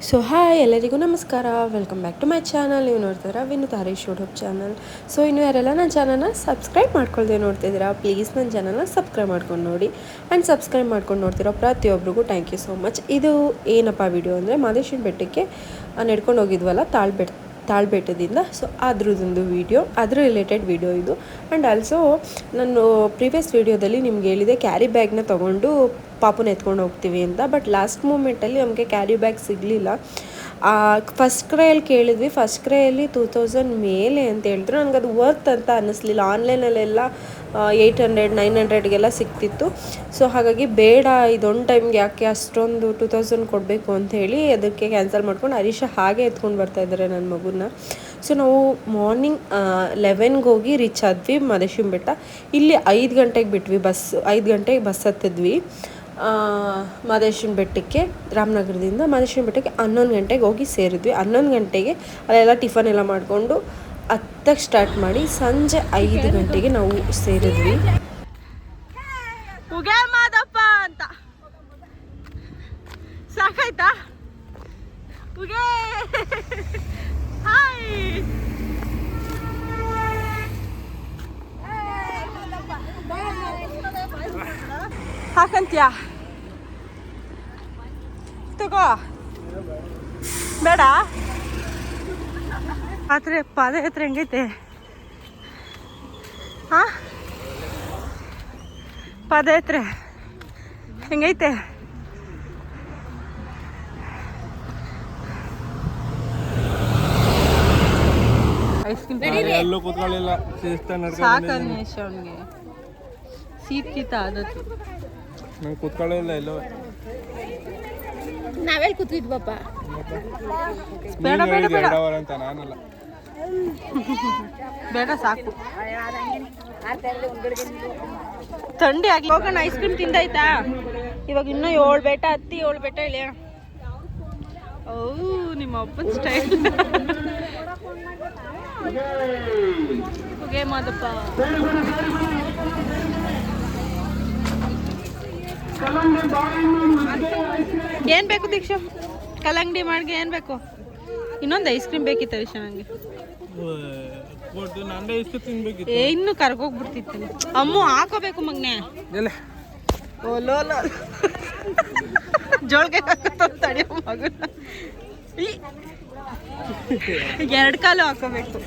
So hi ಎಲ್ಲರಿಗೂ ನಮಸ್ಕಾರ, welcome back to my channel. ನೀವು ನೋಡ್ತೀರಾ Vinu Tarish YouTube channel. So ಇನ್ನು ಯಾರೆಲ್ಲ ನನ್ನ ಚಾನಲ್ನ ಸಬ್ಸ್ಕ್ರೈಬ್ ಮಾಡ್ಕೊಳ್ದೆ ನೋಡ್ತಿದ್ದೀರಾ, ಪ್ಲೀಸ್ ನನ್ನ ಚಾನಲ್ನ ಸಬ್ಸ್ಕ್ರೈಬ್ ಮಾಡ್ಕೊಂಡು ನೋಡಿ. ಆ್ಯಂಡ್ ಸಬ್ಸ್ಕ್ರೈಬ್ ಮಾಡ್ಕೊಂಡು ನೋಡ್ತಿರೋ ಪ್ರತಿಯೊಬ್ಬರಿಗೂ ಥ್ಯಾಂಕ್ ಯು ಸೋ ಮಚ್. ಇದು ಏನಪ್ಪ ವಿಡಿಯೋ ಅಂದರೆ, ಮಹದೇಶ್ವರನ ಬೆಟ್ಟಕ್ಕೆ ನಡ್ಕೊಂಡು ಹೋಗಿದ್ವಲ್ಲ ತಾಳ್ಬೆಟ್ಟದಿಂದ. ಸೊ ಅದ್ರದ್ದೊಂದು ವೀಡಿಯೋ, ಅದ್ರ ರಿಲೇಟೆಡ್ ವೀಡಿಯೋ ಇದು. ಆ್ಯಂಡ್ ಆಲ್ಸೋ ನಾನು ಪ್ರೀವಿಯಸ್ ವೀಡಿಯೋದಲ್ಲಿ ನಿಮ್ಗೆ ಹೇಳಿದೆ ಕ್ಯಾರಿ ಬ್ಯಾಗ್ನ ತೊಗೊಂಡು ಪಾಪುನ ಎತ್ಕೊಂಡು ಹೋಗ್ತೀವಿ ಅಂತ. ಬಟ್ ಲಾಸ್ಟ್ ಮೂಮೆಂಟಲ್ಲಿ ನಮಗೆ ಕ್ಯಾರಿ ಬ್ಯಾಗ್ ಸಿಗಲಿಲ್ಲ. ಫಸ್ಟ್ ಕ್ರೈಯಲ್ಲಿ ಕೇಳಿದ್ವಿ, ಫಸ್ಟ್ ಕ್ರೈಯಲ್ಲಿ 2000 ಮೇಲೆ ಅಂತ ಹೇಳಿದ್ರು. ನನಗೆ ಅದು ವರ್ತ್ ಅಂತ ಅನ್ನಿಸ್ಲಿಲ್ಲ. ಆನ್ಲೈನಲ್ಲೆಲ್ಲ 800 900ಗೆಲ್ಲ ಸಿಗ್ತಿತ್ತು. ಸೊ ಹಾಗಾಗಿ ಬೇಡ, ಇದೊಂದು ಟೈಮ್ಗೆ ಯಾಕೆ ಅಷ್ಟೊಂದು 2000 ಕೊಡಬೇಕು ಅಂತ ಹೇಳಿ ಅದಕ್ಕೆ ಕ್ಯಾನ್ಸಲ್ ಮಾಡ್ಕೊಂಡು ಹರೀಶ ಹಾಗೆ ಎತ್ಕೊಂಡು ಬರ್ತಾಯಿದ್ದಾರೆ ನನ್ನ ಮಗುನ. ಸೊ ನಾವು ಮಾರ್ನಿಂಗ್ 11ಗೆ ಹೋಗಿ ರೀಚ್ ಆದ್ವಿ ಮಹದೇಶ್ವರನ ಬೆಟ್ಟ. ಇಲ್ಲಿ 5 ಗಂಟೆಗೆ ಬಿಟ್ವಿ ಬಸ್, 5 ಗಂಟೆಗೆ ಬಸ್ ಹತ್ತಿದ್ವಿ ಮಹದೇಶ್ವರನ ಬೆಟ್ಟಕ್ಕೆ. ರಾಮನಗರದಿಂದ ಮಹದೇಶ್ವರನ ಬೆಟ್ಟಕ್ಕೆ 11 ಗಂಟೆಗೆ ಹೋಗಿ ಸೇರಿದ್ವಿ. 11 ಗಂಟೆಗೆ ಅಲ್ಲೆಲ್ಲ ಟಿಫನ್ ಎಲ್ಲ ಮಾಡಿಕೊಂಡು ಹತ್ತಕ್ಕೆ ಸ್ಟಾರ್ಟ್ ಮಾಡಿ ಸಂಜೆ 5 ಗಂಟೆಗೆ ನಾವು ಸೇರಿದ್ವಿ. ಉಗೆ ಮಾದಪ್ಪ ಅಂತ ಸಾಕಾಯ್ತಾ? ಉಗೆ ಹಾಯ್ ಹಾಕಂತ್ಯಾ? ತಗೋ, ಬೇಡ. ಆದ್ರೆ ಪಾದಯಾತ್ರೆ ಹೆಂಗೈತೆ? ಹಾ, ಪಾದಯಾತ್ರೆ ಹೆಂಗೈತೆ? ಐಸ್ ಕ್ರೀಮ್ ಎಲ್ಲೂ ಕೂತ್ಕೊಳ್ಳಿಲ್ಲ, ಸಾಕನ್ನೇಶ ಅವನಿಗೆ ಸೀಟ್ ಕಿತ್ತ ಆದತ್ತು. ನಂಗೆ ಕೂತ್ಕೊಳ್ಳಿಲ್ಲ ಎಲ್ಲೋ. ನಾವೆಲ್ಲಿ ಕೂತಿದ್ವಪ್ಪ? ಬೇಡ ಬೇಡ ಬೇಡ ಅಂತ ನಾನಲ್ಲ, ಬೇಡ ಸಾಕು. ಥಂಡಿ ಆಗ್ಲಿ, ಹೋಗೋಣ. ಐಸ್ ಕ್ರೀಮ್ ತಿಂದಾಯ್ತಾ? ಇವಾಗ ಇನ್ನೂ 7 ಬೆಟ್ಟ ಹತ್ತಿ 7 ಬೆಟ್ಟ ಇಳಿಯ. ಓ, ನಿಮ್ಮ ಅಪ್ಪನ ಸ್ಟೈಲ್. ಹೋಗೇ ಮಾದಪ್ಪ. ಏನ್ ಬೇಕು ದೀಕ್ಷಾ? ಕಲ್ಲಂಗಡಿ ಮಾಡ್ಗೆ ಏನ್ ಬೇಕು? ಇನ್ನೊಂದು ಐಸ್ ಕ್ರೀಮ್ ಬೇಕಿತ್ತು ಹರೀಶ ನಂಗೆ. ಇನ್ನು ಕರ್ಗೋಗ್ಬಿಡ್ತಿತ್ತು. ಅಮ್ಮು ಹಾಕೋಬೇಕು ಮಗ್ನೆ. ಜೋಳ್ಗೆ ತಡಿಯೋ ಮಗನ. 2 ಕಾಲು ಹಾಕೋಬೇಕು.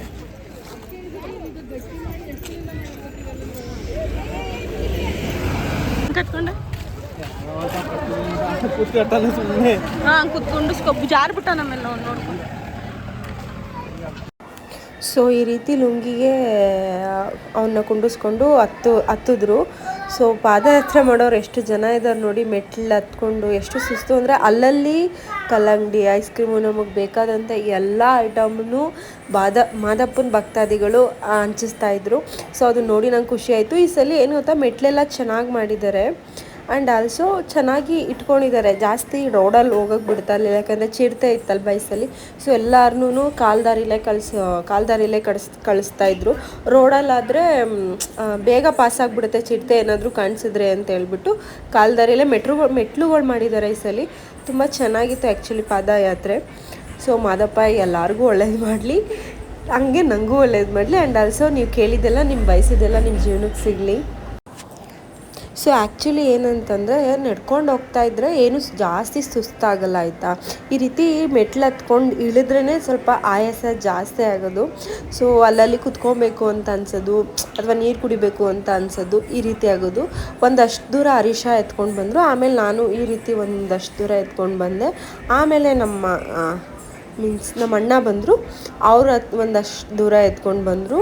ಕಟ್ಕೊಂಡೆ ಕುತ್ಕೊಂಡು ಜಾರ್ಬಿಟ್ಟ ನಮ್ಮೆಲ್ಲ ನೋಡ್ಕೊಂಡು. ಸೊ ಈ ರೀತಿ ಲುಂಗಿಗೆ ಅವನ್ನ ಕುಂಡಿಸ್ಕೊಂಡು ಹತ್ತಿದ್ರು. ಸೊ ಪಾದಯಾತ್ರೆ ಮಾಡೋರು ಎಷ್ಟು ಜನ ಇದ್ದಾರೆ ನೋಡಿ. ಮೆಟ್ಲು ಹತ್ಕೊಂಡು ಎಷ್ಟು ಸುಸ್ತು ಅಂದರೆ, ಅಲ್ಲಲ್ಲಿ ಕಲ್ಲಂಗಡಿ, ಐಸ್ ಕ್ರೀಮು, ನಮಗೆ ಬೇಕಾದಂಥ ಎಲ್ಲ ಐಟಮ್ನು ಮಾದಪ್ಪನ ಭಕ್ತಾದಿಗಳು ಹಂಚಿಸ್ತಾಯಿದ್ರು. ಸೊ ಅದು ನೋಡಿ ನಂಗೆ ಖುಷಿ ಆಯಿತು. ಈ ಸಲ ಏನು ಗೊತ್ತಾ, ಮೆಟ್ಲೆಲ್ಲ ಚೆನ್ನಾಗಿ ಮಾಡಿದ್ದಾರೆ. ಆ್ಯಂಡ್ ಆಲ್ಸೋ ಚೆನ್ನಾಗಿ ಇಟ್ಕೊಂಡಿದ್ದಾರೆ. ಜಾಸ್ತಿ ರೋಡಲ್ಲಿ ಹೋಗೋಕ್ಕೆ ಬಿಡ್ತಾ ಇರಲಿಲ್ಲ, ಯಾಕಂದರೆ ಚಿರತೆ ಇತ್ತಲ್ಲ ಬೈಸಲ್ಲಿ. ಸೊ ಎಲ್ಲಾರನ್ನೂ ಕಾಲ್ದಾರಿಲೇ ಕಳಿಸ್ತಾಯಿದ್ರು. ರೋಡಲ್ಲಾದರೆ ಬೇಗ ಪಾಸಾಗಿಬಿಡುತ್ತೆ ಚಿರತೆ ಏನಾದರೂ ಕಾಣಿಸಿದ್ರೆ ಅಂತ ಹೇಳ್ಬಿಟ್ಟು ಕಾಲ್ದಾರಿಲೇ ಮೆಟ್ಲುಗಳು ಮಾಡಿದ್ದಾರೆ. ಈ ಸಲ ತುಂಬ ಚೆನ್ನಾಗಿತ್ತು ಆ್ಯಕ್ಚುಲಿ ಪಾದಯಾತ್ರೆ. ಸೊ ಮಾದಪ್ಪ ಎಲ್ಲರಿಗೂ ಒಳ್ಳೇದು ಮಾಡಲಿ, ಹಂಗೆ ನನಗೂ ಒಳ್ಳೇದು ಮಾಡಲಿ. ಆ್ಯಂಡ್ ಆಲ್ಸೋ ನೀವು ಕೇಳಿದ್ದೆಲ್ಲ, ನಿಮ್ಮ ಬಯಸಿದ್ದೆಲ್ಲ ನಿಮ್ಮ ಜೀವನಕ್ಕೆ ಸಿಗಲಿ. ಸೊ ಆ್ಯಕ್ಚುಲಿ ಏನಂತಂದರೆ, ನಡ್ಕೊಂಡು ಹೋಗ್ತಾಯಿದ್ರೆ ಏನು ಜಾಸ್ತಿ ಸುಸ್ತಾಗಲ್ಲ ಆಯಿತಾ. ಈ ರೀತಿ ಮೆಟ್ಲು ಹತ್ಕೊಂಡು ಇಳಿದ್ರೇ ಸ್ವಲ್ಪ ಆಯಾಸ ಜಾಸ್ತಿ ಆಗೋದು. ಸೊ ಅಲ್ಲಲ್ಲಿ ಕುತ್ಕೊಬೇಕು ಅಂತ ಅನ್ಸೋದು, ಅಥವಾ ನೀರು ಕುಡಿಬೇಕು ಅಂತ ಅನ್ಸೋದು, ಈ ರೀತಿ ಆಗೋದು. ಒಂದಷ್ಟು ದೂರ ಹರೀಶ ಎತ್ಕೊಂಡು ಬಂದರು, ಆಮೇಲೆ ನಾನು ಈ ರೀತಿ ಒಂದಷ್ಟು ದೂರ ಎತ್ಕೊಂಡು ಬಂದೆ. ಆಮೇಲೆ ನಮ್ಮ ಅಣ್ಣ ಬಂದರು, ಅವ್ರು ಒಂದಷ್ಟು ದೂರ ಎತ್ಕೊಂಡು ಬಂದರು.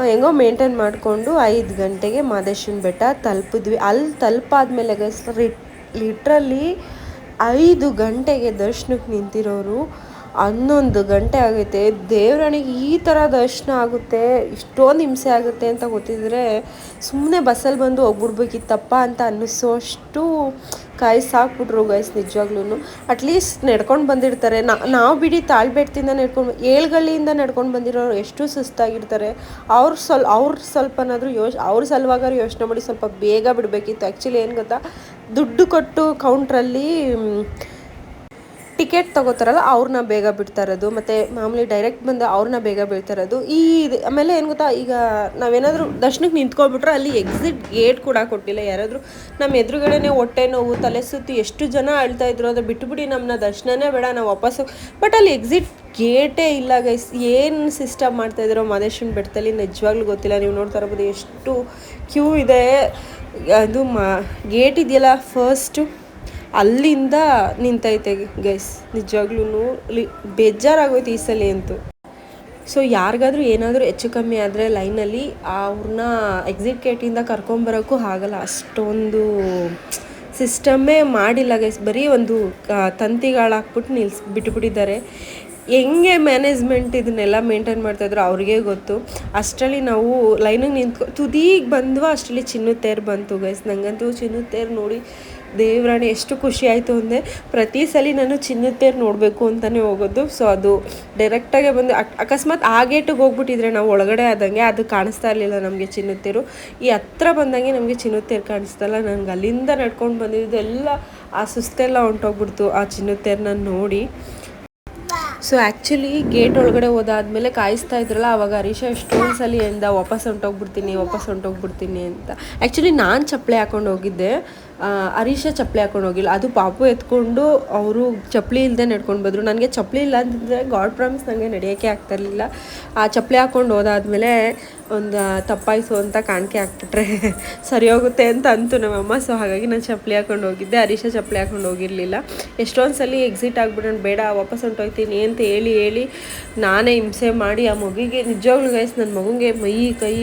ಹೆಂಗೋ ಮೇಂಟೈನ್ ಮಾಡಿಕೊಂಡು 5 ಗಂಟೆಗೆ ಮಹದೇಶ್ವರನ ಬೆಟ್ಟ ತಲುಪಿದ್ವಿ. ಅಲ್ಲಿ ತಲುಪಾದ್ಮೇಲೆ ಲಿಟ್ರಲಿ 5 ಗಂಟೆಗೆ ದರ್ಶನಕ್ಕೆ ನಿಂತಿರೋರು 11 ಗಂಟೆ ಆಗೈತೆ. ದೇವರಾಣಿಗೆ ಈ ಥರ ದರ್ಶನ ಆಗುತ್ತೆ, ಇಷ್ಟೊಂದು ಹಿಂಸೆ ಆಗುತ್ತೆ ಅಂತ ಗೊತ್ತಿದ್ರೆ ಸುಮ್ಮನೆ ಬಸ್ಸಲ್ಲಿ ಬಂದು ಹೋಗ್ಬಿಡ್ಬೇಕಿತ್ತಪ್ಪ ಅಂತ ಅನ್ನಿಸೋಷ್ಟು ಸಾಕ್ಬಿಟ್ರು ಗೈಸ್. ನಿಜವಾಗ್ಲೂ ಅಟ್ಲೀಸ್ಟ್ ನಡ್ಕೊಂಡು ಬಂದಿರ್ತಾರೆ. ನಾವು ಬಿಡಿ ತಾಳ್ಬೆಟ್ಟದಿಂದ ನಡ್ಕೊಂಡು 7 ಗಲ್ಲಿಯಿಂದ ನಡ್ಕೊಂಡು ಬಂದಿರೋರು ಎಷ್ಟು ಸುಸ್ತಾಗಿರ್ತಾರೆ. ಅವ್ರು ಸ್ವಲ್ಪನಾದರೂ ಅವ್ರ ಸಲುವಾಗಾದ್ರು ಯೋಚನೆ ಮಾಡಿ ಸ್ವಲ್ಪ ಬೇಗ ಬಿಡಬೇಕಿತ್ತು. ಆ್ಯಕ್ಚುಲಿ ಏನು ಗೊತ್ತಾ, ದುಡ್ಡು ಕೊಟ್ಟು ಕೌಂಟ್ರಲ್ಲಿ ಟಿಕೆಟ್ ತಗೋತಾರಲ್ಲ ಅವ್ರನ್ನ ಬೇಗ ಬಿಡ್ತಾ ಇರೋದು, ಮತ್ತು ಮಾಮೂಲಿ ಡೈರೆಕ್ಟ್ ಬಂದು ಅವ್ರನ್ನ ಬೇಗ ಬಿಡ್ತಾ ಇರೋದು. ಆಮೇಲೆ ಏನು ಗೊತ್ತಾ, ಈಗ ನಾವೇನಾದರೂ ದರ್ಶನಕ್ಕೆ ನಿಂತ್ಕೊಬಿಟ್ರೆ ಅಲ್ಲಿ ಎಕ್ಸಿಟ್ ಗೇಟ್ ಕೂಡ ಕೊಟ್ಟಿಲ್ಲ. ಯಾರಾದರೂ ನಮ್ಮ ಎದುರುಗಡೆನೇ ಹೊಟ್ಟೆ ನೋವು, ತಲೆ ಸುತ್ತಿ ಎಷ್ಟು ಜನ ಅಳ್ತಾ ಇದ್ರು, ಅದು ಬಿಟ್ಬಿಟ್ಟು ನಮ್ಮನ್ನ ದರ್ಶನನೇ ಬೇಡ ನಾವು ವಾಪಸ್ಸು. ಬಟ್ ಅಲ್ಲಿ ಎಕ್ಸಿಟ್ ಗೇಟೇ ಇಲ್ಲ ಗೈಸ್. ಏನು ಸಿಸ್ಟಮ್ ಮಾಡ್ತಾಯಿದ್ರು ಮಾದೇಶ್ವರನ ಬೆಟ್ಟದಲ್ಲಿ ನಿಜವಾಗ್ಲೂ ಗೊತ್ತಿಲ್ಲ. ನೀವು ನೋಡ್ತಾ ಇರ್ಬೋದು ಎಷ್ಟು ಕ್ಯೂ ಇದೆ. ಅದು ಗೇಟ್ ಇದೆಯಲ್ಲ ಫಸ್ಟು, ಅಲ್ಲಿಂದ ನಿಂತೈತೆ ಗೈಸ್. ನಿಜವಾಗ್ಲೂ ಬೇಜಾರಾಗೋಯ್ತು ಈ ಸಲ ಅಂತೂ. ಸೊ ಯಾರಿಗಾದ್ರೂ ಏನಾದರೂ ಹೆಚ್ಚು ಕಮ್ಮಿ ಆದರೆ ಲೈನಲ್ಲಿ ಅವ್ರನ್ನ ಎಕ್ಸಿಟ್ ಗೇಟಿಂದ ಕರ್ಕೊಂಬರೋಕ್ಕೂ ಆಗಲ್ಲ. ಅಷ್ಟೊಂದು ಸಿಸ್ಟಮ್ಮೇ ಮಾಡಿಲ್ಲ ಗೈಸ್. ಬರೀ ಒಂದು ತಂತಿಗಳಾಕ್ಬಿಟ್ಟು ಬಿಟ್ಬಿಟ್ಟಿದ್ದಾರೆ. ಹೆಂಗೆ ಮ್ಯಾನೇಜ್ಮೆಂಟ್ ಇದನ್ನೆಲ್ಲ ಮೇಂಟೈನ್ ಮಾಡ್ತಾಯಿದ್ರು ಅವ್ರಿಗೆ ಗೊತ್ತು. ಅಷ್ಟರಲ್ಲಿ ನಾವು ಲೈನಿಗೆ ತುದಿಗೆ ಬಂದ್ವ, ಅಷ್ಟರಲ್ಲಿ ಚಿನ್ನದ ತೇರು ಬಂತು ಗೈಸ್. ನನಗಂತೂ ಚಿನ್ನದ ತೇರು ನೋಡಿ ದೇವರಾಣಿ ಎಷ್ಟು ಖುಷಿ ಆಯಿತು ಅಂದರೆ, ಪ್ರತಿ ಸಲ ನಾನು ಚಿನ್ನದ ತೇರು ನೋಡಬೇಕು ಅಂತಲೇ ಹೋಗೋದು. ಸೊ ಅದು ಡೈರೆಕ್ಟಾಗೆ ಬಂದು ಅಕಸ್ಮಾತ್ ಆ ಗೇಟಿಗೆ ಹೋಗ್ಬಿಟ್ಟಿದ್ರೆ ನಾವು ಒಳಗಡೆ ಆದಂಗೆ ಅದು ಕಾಣಿಸ್ತಾ ಇರಲಿಲ್ಲ ನಮಗೆ ಚಿನ್ನದ ತೇರು. ಈ ಹತ್ರ ಬಂದಂಗೆ ನಮಗೆ ಚಿನ್ನದ ತೇರು ಕಾಣಿಸ್ತಲ್ಲ. ನನಗೆ ಅಲ್ಲಿಂದ ನಡ್ಕೊಂಡು ಬಂದಿದ್ದೆಲ್ಲ ಆ ಸುಸ್ತೆಲ್ಲ ಹೊಂಟೋಗ್ಬಿಡ್ತು ಆ ಚಿನ್ನದ ತೇರನ್ನ ನೋಡಿ. ಸೊ ಆ್ಯಕ್ಚುಲಿ ಗೇಟ್ ಒಳಗಡೆ ಹೋದಾದ್ಮೇಲೆ ಕಾಯಿಸ್ತಾ ಇದ್ರಲ್ಲ, ಆವಾಗ ಹರೀಶ ಎಷ್ಟೊಂದು ಸಲ ಎಂದ ವಾಪಸ್ ಹೊಂಟೋಗ್ಬಿಡ್ತೀನಿ ಅಂತ. ಆ್ಯಕ್ಚುಲಿ ನಾನು ಚಪ್ಪಲಿ ಹಾಕ್ಕೊಂಡು ಹೋಗಿದ್ದೆ, ಹರೀಶ ಚಪ್ಪಲಿ ಹಾಕ್ಕೊಂಡು ಹೋಗಿಲ್ಲ. ಅದು ಪಾಪು ಎತ್ಕೊಂಡು ಅವರು ಚಪ್ಪಲಿ ಇಲ್ಲದೆ ನಡ್ಕೊಂಡು ಬಂದರು. ನನಗೆ ಚಪ್ಪಲಿ ಇಲ್ಲ ಅಂತಂದರೆ ಗಾಡ್ ಪ್ರಾಮಿಸ್ ನನಗೆ ನಡೆಯೋಕ್ಕೆ ಆಗ್ತಾಯಿರಲಿಲ್ಲ. ಆ ಚಪ್ಪಲಿ ಹಾಕ್ಕೊಂಡು ಹೋದಾದ್ಮೇಲೆ ಒಂದು ತಪ್ಪಾಯಿತು ಅಂತ ಕಾಣಿಕೆ ಹಾಕ್ಬಿಟ್ರೆ ಸರಿ ಹೋಗುತ್ತೆ ಅಂತ ಅಂತು ನಮ್ಮಮ್ಮ. ಸೊ ಹಾಗಾಗಿ ನಾನು ಚಪ್ಪಲಿ ಹಾಕ್ಕೊಂಡು ಹೋಗಿದ್ದೆ, ಹರೀಶ ಚಪ್ಪಲಿ ಹಾಕ್ಕೊಂಡು ಹೋಗಿರಲಿಲ್ಲ. ಎಷ್ಟೊಂದು ಸಲ ಎಕ್ಸಿಟ್ ಆಗಿಬಿಟ್ಟು ಬೇಡ ವಾಪಸ್ ಹೊಂಟೋಗ್ತೀನಿ ಅಂತ ಹೇಳಿ ನಾನೇ ಹಿಂಸೆ ಮಾಡಿ ಆ ಮಗುಗೆ ನಿಜವಾಗ್ಲೂ ಗೈಸ್, ನನ್ನ ಮಗುಗೆ ಮೈ ಕೈ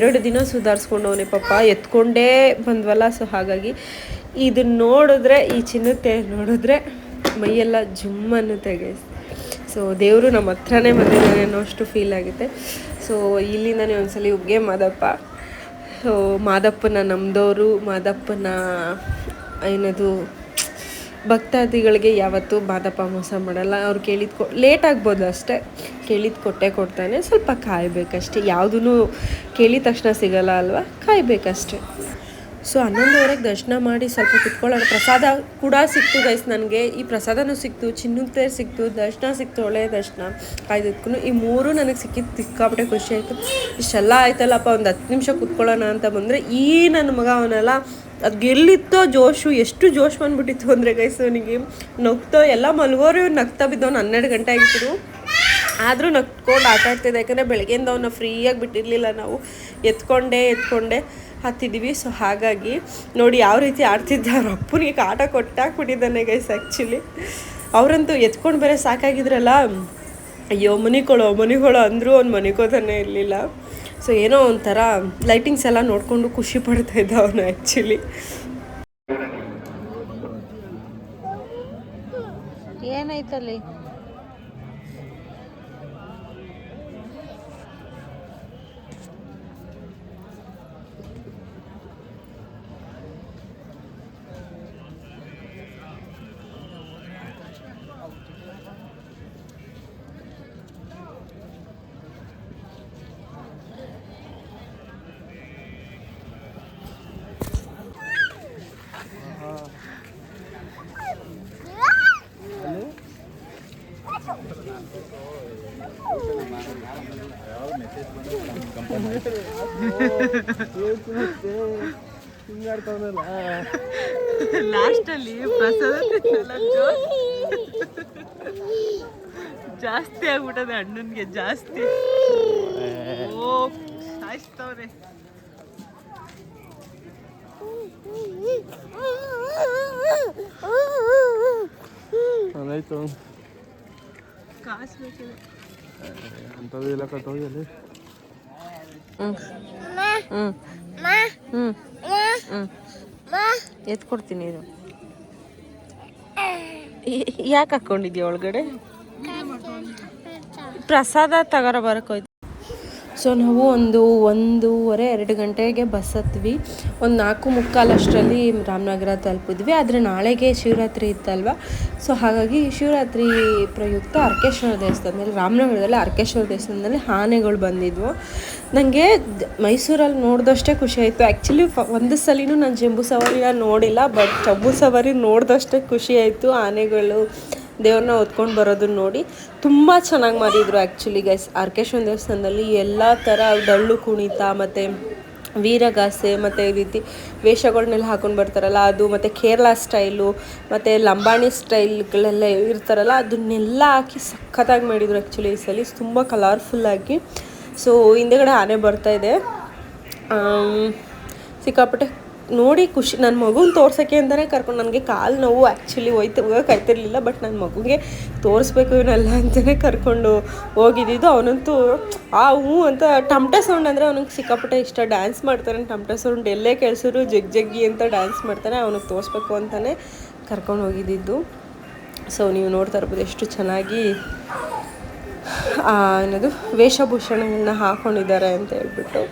2 ದಿನ ಸುಧಾರಿಸ್ಕೊಂಡವನೇ ಪಾಪ, ಎತ್ಕೊಂಡೇ ಬಂದ್ವಲ್ಲ. ಸೊ ಹಾಗಾಗಿ ಇದನ್ನ ನೋಡಿದ್ರೆ, ಈ ಚಿನ್ನದ ತೇರು ನೋಡಿದ್ರೆ ಮೈಯೆಲ್ಲ ಜುಮ್ ಅನ್ನುತ್ತೆ ಗೈಸ್. ಸೊ ದೇವರು ನಮ್ಮ ಹತ್ರನೇ ಬಂದಿದ್ದಾನೆ ಅನ್ನೋಷ್ಟು ಫೀಲ್ ಆಗುತ್ತೆ. ಸೊ ಇಲ್ಲಿಂದನೇ ಒಂದ್ಸಲಿ ಉಗ್ಗೆ ಮಾದಪ್ಪ. ಸೊ ಮಾದಪ್ಪನ ನಂಬಿದವರು, ಮಾದಪ್ಪನ ಏನದು ಭಕ್ತಾದಿಗಳಿಗೆ ಯಾವತ್ತೂ ಮಾದಪ್ಪ ಮೋಸ ಮಾಡಲ್ಲ. ಅವ್ರು ಕೇಳಿದ ಲೇಟ್ ಆಗ್ಬೋದು ಅಷ್ಟೇ, ಕೇಳಿದ ಕೊಟ್ಟೆ ಕೊಡ್ತಾನೆ. ಸ್ವಲ್ಪ ಕಾಯಬೇಕಷ್ಟೆ, ಯಾವುದೂ ಕೇಳಿದ ತಕ್ಷಣ ಸಿಗಲ್ಲ ಅಲ್ವಾ, ಕಾಯಬೇಕಷ್ಟೆ. ಸೊ 11:30ಗೆ ದರ್ಶನ ಮಾಡಿ ಸ್ವಲ್ಪ ಕುತ್ಕೊಳ್ಳೋಣ. ಪ್ರಸಾದ ಕೂಡ ಸಿಕ್ತು ಗೈಸ್ ನನಗೆ. ಈ ಪ್ರಸಾದನೂ ಸಿಕ್ತು, ಚಿನ್ನದ ತೇರು ಸಿಕ್ತು, ದರ್ಶನ ಸಿಕ್ತು, ಒಳ್ಳೆಯ ದರ್ಶನ ಕಾಯ್ದಿದ್ಕು. ಈ 3 ನನಗೆ ಸಿಕ್ಕಿದ್ದು ಸಿಕ್ಕಾಪಟ್ಟೆ ಖುಷಿ ಆಯಿತು. ಇಷ್ಟೆಲ್ಲ ಆಯ್ತಲ್ಲಪ್ಪ, ಒಂದು 10 ನಿಮಿಷ ಕುತ್ಕೊಳ್ಳೋಣ ಅಂತ ಬಂದರೆ ಈ ನನ್ನ ಮಗ ಅವನೆಲ್ಲ ಅದು ಎಲ್ಲಿತ್ತೋ ಜೋಶು, ಎಷ್ಟು ಜೋಶ್ ಬಂದುಬಿಟ್ಟಿತ್ತು ಅಂದರೆ ಗೈಸ್ ಅವನಿಗೆ. ನಗ್ತೋ ಎಲ್ಲ ಮಲ್ಗೋರು ನಗ್ತಾ ಬಿದ್ದವನು. 12 ಗಂಟೆ ಆಗಿತ್ತು ಆದರೂ ನಗ್ಕೊಂಡು ಆಟ ಆಡ್ತಿದ್ದೆ. ಯಾಕಂದರೆ ಬೆಳಗ್ಗೆಯಿಂದ ಅವನ್ನ ಫ್ರೀಯಾಗಿ ಬಿಟ್ಟಿರಲಿಲ್ಲ ನಾವು, ಎತ್ಕೊಂಡೆ ಹತ್ತಿದ್ದೀವಿ. ಸೊ ಹಾಗಾಗಿ ನೋಡಿ ಯಾವ ರೀತಿ ಆಡ್ತಿದ್ದ. ಅವ್ರ ಅಪ್ಪನಿಗೆ ಕಾಟ ಕೊಟ್ಟಾಕ್ಬಿಟ್ಟಿದ್ದಾನೆ ಗೈಸ್. ಆ್ಯಕ್ಚುಲಿ ಅವರಂತೂ ಎತ್ಕೊಂಡು ಬೇರೆ ಸಾಕಾಗಿದ್ರಲ್ಲ, ಅಯ್ಯೋ ಮನಿಕೊಳ್ಳೋ ಅಂದರೂ ಅವ್ನು ಮನಿಕೋತಾನೆ ಇರಲಿಲ್ಲ. ಸೊ ಏನೋ ಒಂಥರ ಲೈಟಿಂಗ್ಸ್ ಎಲ್ಲ ನೋಡಿಕೊಂಡು ಖುಷಿ ಪಡ್ತಾ ಇದ್ದ ಅವನು ಆ್ಯಕ್ಚುಲಿ. ಏನಾಯ್ತಲ್ಲಿ? ಲಾಸ್ಟಲ್ಲಿ ಪ್ರಸಾದ ಜಾಸ್ತಿ ಆಗ್ಬಿಟ್ಟದೆ ಅಣ್ಣನ್ಗೆ, ಜಾಸ್ತಿ. ಓ ಸಾಯಿಸ್ತವ್ರೆ. ಅದಾಯ್ತು, ಕಾಸು ಬೇಕಿದೆ ಅಂಥದ್ದು ಇಲ್ಲ ಕಟ್ಟೋಗಿ ಅಲ್ಲಿ. ಎತ್ಕೊಡ್ತೀನಿ ಇದು. ಯಾಕೆ ಹಾಕ್ಕೊಂಡಿದ್ಯಾ ಒಳಗಡೆ? ಪ್ರಸಾದ ತಗೋರ ಬರೋಕೋಯ್ತು. ಸೊ ನಾವು 1:30-2 ಗಂಟೆಗೆ ಬಸ್ ಹತ್ವಿ. 4:45 ಅಷ್ಟರಲ್ಲಿ ರಾಮನಗರ ತಲುಪಿದ್ವಿ. ಆದರೆ ನಾಳೆಗೆ ಶಿವರಾತ್ರಿ ಇತ್ತಲ್ವ, ಸೊ ಹಾಗಾಗಿ ಶಿವರಾತ್ರಿ ಪ್ರಯುಕ್ತ ಅರ್ಕೇಶ್ವರ ದೇವಸ್ಥಾನದಲ್ಲಿ, ರಾಮನಗರದಲ್ಲಿ ಅರ್ಕೇಶ್ವರ ದೇವಸ್ಥಾನದಲ್ಲಿ ಆನೆಗಳು ಬಂದಿದ್ವು. ನನಗೆ ಮೈಸೂರಲ್ಲಿ ನೋಡಿದಷ್ಟೇ ಖುಷಿ ಆಯಿತು. ಆ್ಯಕ್ಚುಲಿ ಒಂದು ಸಲಿನೂ ನಾನು ಜಂಬೂ ಸವಾರಿನ ನೋಡಿಲ್ಲ, ಬಟ್ ಜಂಬೂ ಸವಾರಿ ನೋಡಿದಷ್ಟೇ ಖುಷಿ ಆಯಿತು. ಆನೆಗಳು ದೇವ್ರನ್ನ ಹೊತ್ಕೊಂಡು ಬರೋದನ್ನ ನೋಡಿ ತುಂಬ ಚೆನ್ನಾಗಿ ಮಾಡಿದರು ಆ್ಯಕ್ಚುಲಿ ಗೈಸ್. ಅರ್ಕೇಶ್ವರ ದೇವಸ್ಥಾನದಲ್ಲಿ ಎಲ್ಲ ಥರ ಡೊಳ್ಳು ಕುಣಿತ ಮತ್ತು ವೀರಗಾಸೆ ಮತ್ತು ಈ ರೀತಿ ವೇಷಗಳನ್ನೆಲ್ಲ ಹಾಕೊಂಡು ಬರ್ತಾರಲ್ಲ ಅದು, ಮತ್ತು ಕೇರಳ ಸ್ಟೈಲು ಮತ್ತು ಲಂಬಾಣಿ ಸ್ಟೈಲ್ಗಳೆಲ್ಲ ಇರ್ತಾರಲ್ಲ ಅದನ್ನೆಲ್ಲ ಹಾಕಿ ಸಖತ್ತಾಗಿ ಮಾಡಿದರು ಆ್ಯಕ್ಚುಲಿ ಈ ಸಲ ತುಂಬ ಕಲರ್ಫುಲ್ಲಾಗಿ. ಸೊ ಹಿಂದೆಗಡೆ ಆನೆ ಬರ್ತಾಯಿದೆ, ಸಿಕ್ಕಾಪಟ್ಟೆ ನೋಡಿ ಖುಷಿ. ನನ್ನ ಮಗುನ ತೋರ್ಸೋಕ್ಕೆ ಅಂತಲೇ ಕರ್ಕೊಂಡು, ನನಗೆ ಕಾಲು ನೋವು ಆ್ಯಕ್ಚುಲಿ ಹೋಗೋಕ್ಕಾಯ್ತಿರ್ಲಿಲ್ಲ, ಬಟ್ ನನ್ನ ಮಗುಗೆ ತೋರಿಸ್ಬೇಕು ಇವನ್ನೆಲ್ಲ ಅಂತಲೇ ಕರ್ಕೊಂಡು ಹೋಗಿದ್ದಿದ್ದು. ಅವನಂತೂ ಹ್ಞೂ ಅಂತ ಟಮಟೆ ಸೌಂಡ್ ಅಂದರೆ ಅವನಿಗೆ ಸಿಕ್ಕಾಪಟ್ಟೆ ಇಷ್ಟ, ಡ್ಯಾನ್ಸ್ ಮಾಡ್ತಾನೆ. ಟಮಟೆ ಸೌಂಡ್ ಎಲ್ಲೇ ಕೇಳಿಸಿದ್ರು ಜಗ್ಗಿ ಅಂತ ಡ್ಯಾನ್ಸ್ ಮಾಡ್ತಾನೆ. ಅವನಿಗೆ ತೋರಿಸ್ಬೇಕು ಅಂತಲೇ ಕರ್ಕೊಂಡು ಹೋಗಿದ್ದಿದ್ದು. ಸೊ ನೀವು ನೋಡ್ತಾ ಇರ್ಬೋದು ಎಷ್ಟು ಚೆನ್ನಾಗಿ ಏನದು ವೇಷಭೂಷಣಗಳನ್ನ ಹಾಕ್ಕೊಂಡಿದ್ದಾರೆ ಅಂತ ಹೇಳ್ಬಿಟ್ಟು.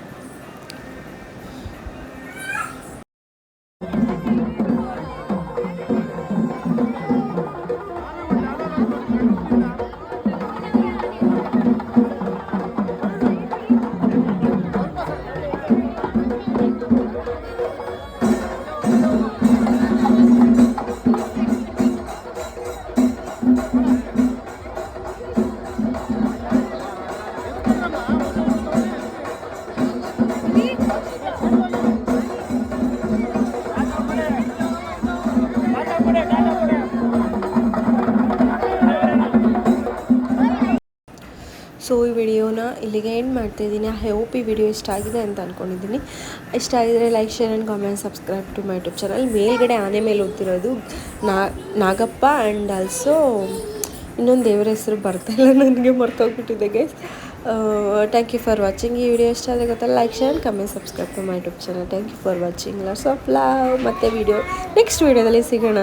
ಸೊ ಈ ವಿಡಿಯೋನ ಇಲ್ಲಿಗೆ ಎಂಡ್ ಮಾಡ್ತಾಯಿದ್ದೀನಿ. ಐ ಹೋಪ್ ಈ ವಿಡಿಯೋ ಇಷ್ಟ ಆಗಿದೆ ಅಂತ ಅಂದ್ಕೊಂಡಿದ್ದೀನಿ. ಇಷ್ಟ ಆಗಿದರೆ like, share and comment, subscribe to my YouTube channel. ಮೇಲ್ಗಡೆ ಆನೆ ಮೇಲೆ ಓದ್ತಿರೋದು ನಾಗಪ್ಪ ಆ್ಯಂಡ್ ಆಲ್ಸೋ ಇನ್ನೊಂದು ದೇವರ ಹೆಸರು ಬರ್ತಾಯಿಲ್ಲ, ನನಗೆ ಮರ್ತೋಗ್ಬಿಟ್ಟಿದೆ guys. Thank you for watching. ಈ ವಿಡಿಯೋ ಇಷ್ಟ ಆದರೆ ಗೊತ್ತಲ್ಲ, like, share and comment, subscribe to my YouTube channel. Thank you for watching. Lots of love. ಮತ್ತೆ ನೆಕ್ಸ್ಟ್ ವೀಡಿಯೋದಲ್ಲಿ ಸಿಗೋಣ.